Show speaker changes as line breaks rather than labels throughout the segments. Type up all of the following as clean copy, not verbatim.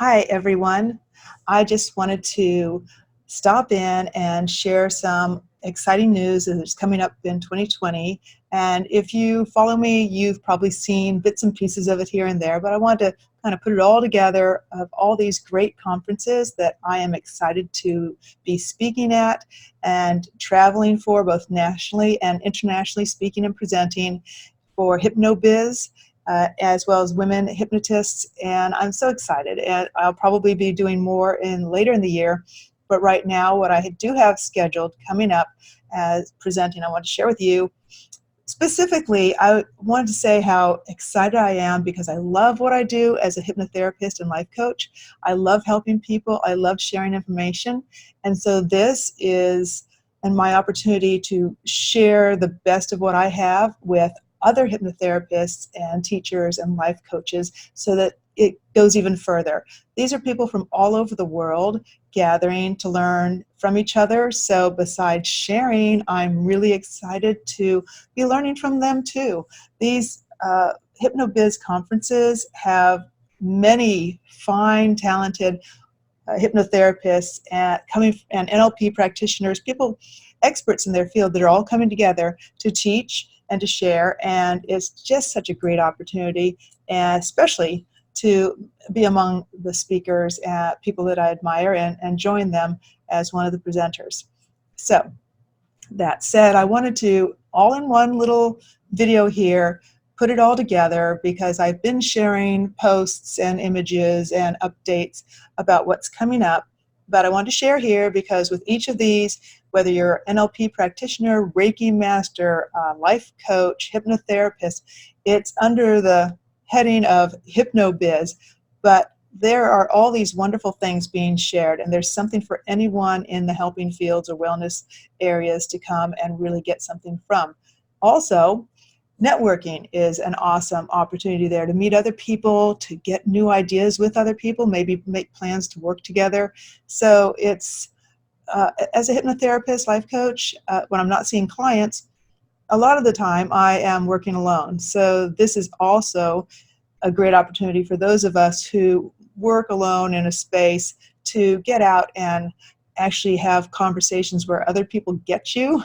Hi, everyone. I just wanted to stop in and share some exciting news that's coming up in 2020. And if you follow me, you've probably seen bits and pieces of it here and there, but I wanted to kind of put it all together of all these great conferences that I am excited to be speaking at and traveling for, both nationally and internationally, speaking and presenting for HYPNOBIZ, as well as women hypnotists, and I'm so excited. And I'll probably be doing more later in the year, but right now what I do have scheduled coming up as presenting, I want to share with you. Specifically, I wanted to say how excited I am because I love what I do as a hypnotherapist and life coach. I love helping people. I love sharing information. And so this is my opportunity to share the best of what I have with other hypnotherapists and teachers and life coaches so that it goes even further. These are people from all over the world gathering to learn from each other. So besides sharing, I'm really excited to be learning from them too. These HypnoBiz conferences have many fine, talented hypnotherapists and NLP practitioners, people, experts in their field that are all coming together to teach and to share. And it's just such a great opportunity, and especially to be among the speakers, people that I admire, and join them as one of the presenters. So that said, I wanted to, all in one little video here, put it all together because I've been sharing posts and images and updates about what's coming up, but I want to share here because with each of these, whether you're an NLP practitioner, Reiki master, life coach, hypnotherapist, it's under the heading of HypnoBiz, but there are all these wonderful things being shared, and there's something for anyone in the helping fields or wellness areas to come and really get something from. Also, networking is an awesome opportunity there to meet other people, to get new ideas with other people, maybe make plans to work together. So it's, as a hypnotherapist, life coach, when I'm not seeing clients, a lot of the time I am working alone. So this is also a great opportunity for those of us who work alone in a space to get out and actually have conversations where other people get you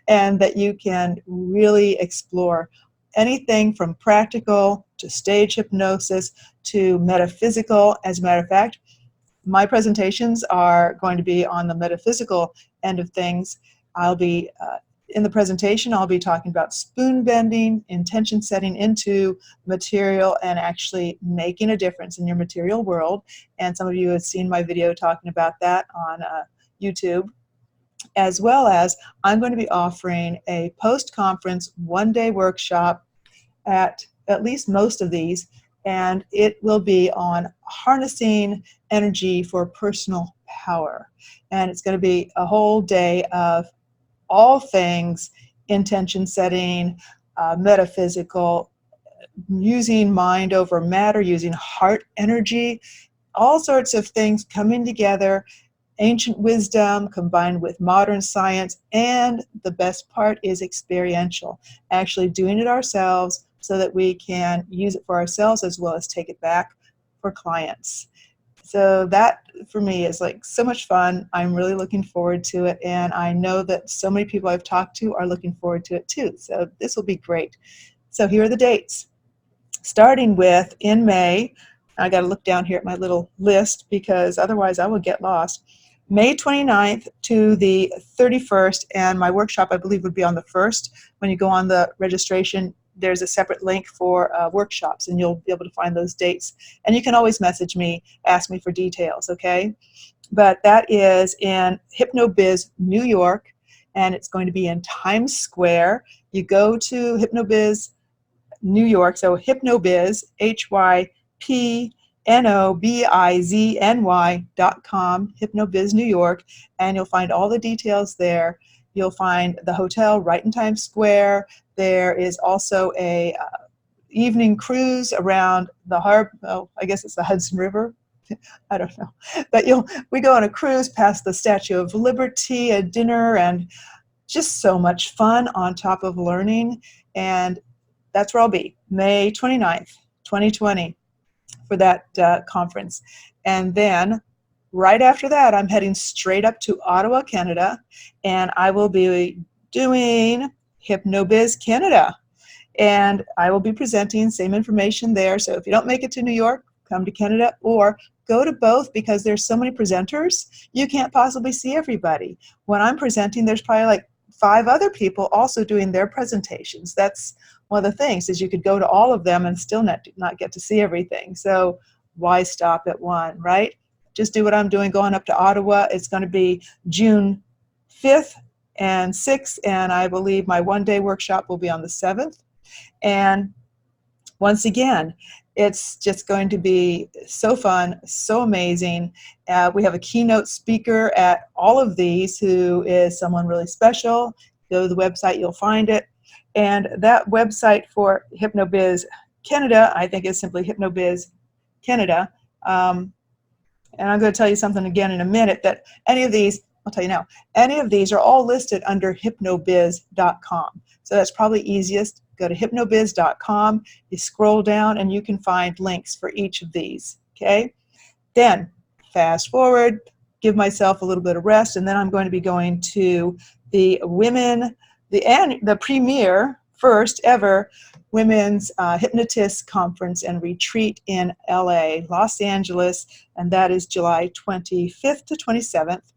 and that you can really explore anything from practical to stage hypnosis to metaphysical. As a matter of fact, my presentations are going to be on the metaphysical end of things. I'll be in the presentation, I'll be talking about spoon bending, intention setting into material, and actually making a difference in your material world. And some of you have seen my video talking about that on YouTube. As well as I'm going to be offering a post-conference one-day workshop at least most of these, and it will be on harnessing energy for personal power. And it's going to be a whole day of all things intention setting, metaphysical, using mind over matter, using heart energy, all sorts of things coming together, ancient wisdom combined with modern science, and the best part is experiential, actually doing it ourselves so that we can use it for ourselves as well as take it back for clients. So that for me is like so much fun. I'm really looking forward to it, and I know that so many people I've talked to are looking forward to it too. So this will be great. So here are the dates. Starting with in May, I got to look down here at my little list because otherwise I will get lost. May 29th to the 31st, and my workshop I believe would be on the 1st. When you go on the registration, there's a separate link for workshops, and you'll be able to find those dates. And you can always message me, ask me for details, okay? But that is in HypnoBiz, New York, and it's going to be in Times Square. You go to HypnoBiz, New York, so HypnoBiz, HYPNOBIZNY.com, HypnoBiz New York, and you'll find all the details there. You'll find the hotel right in Times Square. There is also a evening cruise around the harbor. Oh, I guess it's the Hudson River. I don't know. But we go on a cruise past the Statue of Liberty, a dinner, and just so much fun on top of learning. And that's where I'll be, May 29th, 2020. for that conference. And then right after that, I'm heading straight up to Ottawa, Canada, and I will be doing HYPNOBIZ Canada. And I will be presenting same information there. So if you don't make it to New York, come to Canada, or go to both, because there's so many presenters, you can't possibly see everybody. When I'm presenting, there's probably like 5 other people also doing their presentations. That's one of the things, is you could go to all of them and still not get to see everything. So why stop at one, right? Just do what I'm doing, going up to Ottawa. It's going to be June 5th and 6th, and I believe my one-day workshop will be on the 7th. And once again, it's just going to be so fun, so amazing. We have a keynote speaker at all of these who is someone really special. Go to the website, you'll find it. And that website for HYPNOBIZ Canada, I think, is simply HYPNOBIZ Canada. And I'm going to tell you something again in a minute, that any of these, I'll tell you now, any of these are all listed under hypnobiz.com. So that's probably easiest. Go to hypnobiz.com, you scroll down, and you can find links for each of these, okay? Then, fast forward, give myself a little bit of rest, and then I'm going to be going to the the premier, first ever Women's Hypnotists Conference and Retreat in LA, Los Angeles, and that is July 25th to 27th.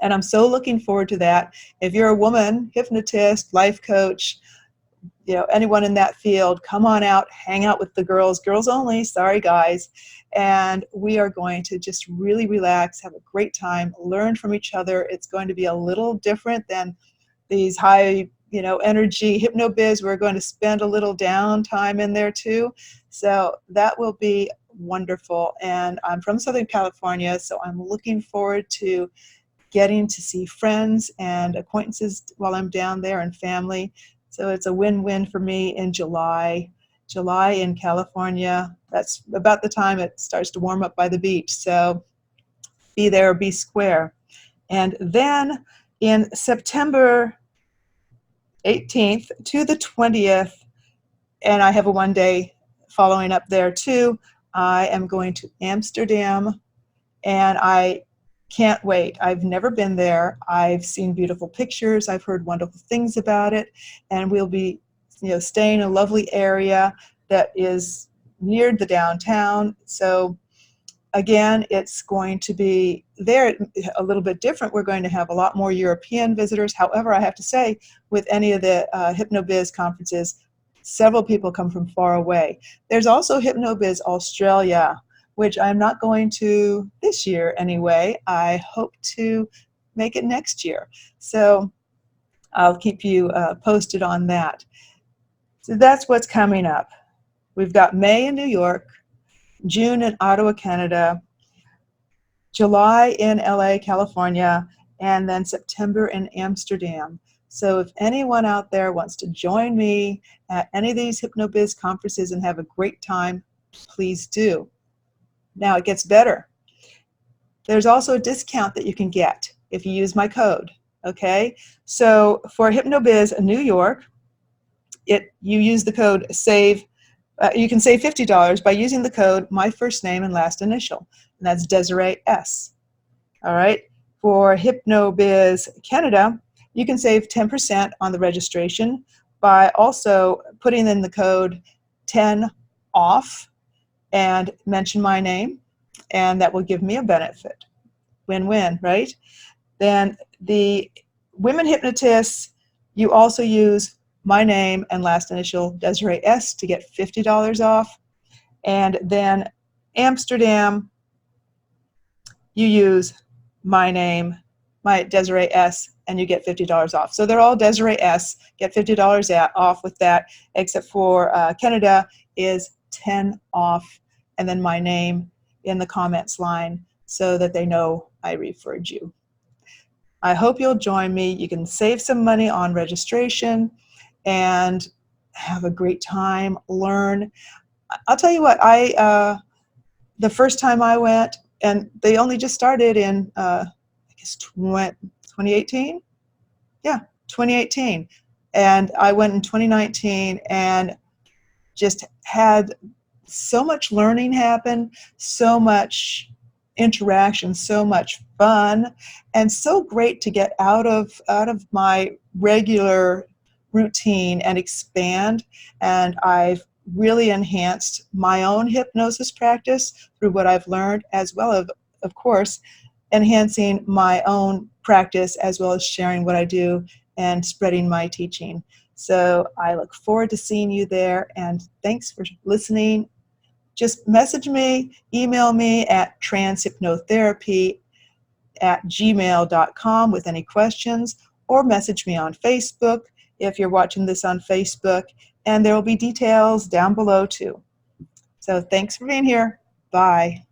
And I'm so looking forward to that. If you're a woman, hypnotist, life coach, anyone in that field, come on out, hang out with the girls only, sorry guys. And we are going to just really relax, have a great time, learn from each other. It's going to be a little different than these high, energy HYPNOBIZ. We're going to spend a little downtime in there too. So that will be wonderful. And I'm from Southern California, so I'm looking forward to getting to see friends and acquaintances while I'm down there, and family. So it's a win-win for me in July. July in California, that's about the time it starts to warm up by the beach. So be there or be square. And then in September 18th to the 20th, and I have a one-day following up there too, I am going to Amsterdam, and I can't wait. I've never been there. I've seen beautiful pictures. I've heard wonderful things about it, and we'll be, staying in a lovely area that is near the downtown. So again, it's going to be there a little bit different. We're going to have a lot more European visitors. However, I have to say, with any of the HYPNOBIZ conferences, several people come from far away. There's also HYPNOBIZ Australia, which I'm not going to this year anyway. I hope to make it next year. So I'll keep you posted on that. So that's what's coming up. We've got May in New York, June in Ottawa, Canada, July in LA, California, and then September in Amsterdam. So if anyone out there wants to join me at any of these HYPNOBIZ conferences and have a great time, please do. Now it gets better. There's also a discount that you can get if you use my code, okay? So for HYPNOBIZ New York, you use the code SAVE. You can save $50 by using the code my first name and last initial, and that's Desiree S. All right. For HYPNOBIZ Canada, you can save 10% on the registration by also putting in the code 10 off and mention my name, and that will give me a benefit. Win-win, right? Then the women hypnotists, you also use my name and last initial, Desiree S, to get $50 off. And then Amsterdam, you use my name, my Desiree S, and you get $50 off. So they're all Desiree S, get $50 off with that, except for Canada is 10 off, and then my name in the comments line so that they know I referred you. I hope you'll join me. You can save some money on registration and have a great time, learn. I'll tell you what, the first time I went, and they only just started in, I guess, 2018? Yeah, 2018. And I went in 2019 and just had so much learning happen, so much interaction, so much fun, and so great to get out of my regular routine and expand. And I've really enhanced my own hypnosis practice through what I've learned, as well as, of course, enhancing my own practice, as well as sharing what I do and spreading my teaching. So I look forward to seeing you there, and thanks for listening. Just message me, email me at transhypnotherapy@gmail.com with any questions, or message me on Facebook if you're watching this on Facebook, and there will be details down below too. So thanks for being here. Bye.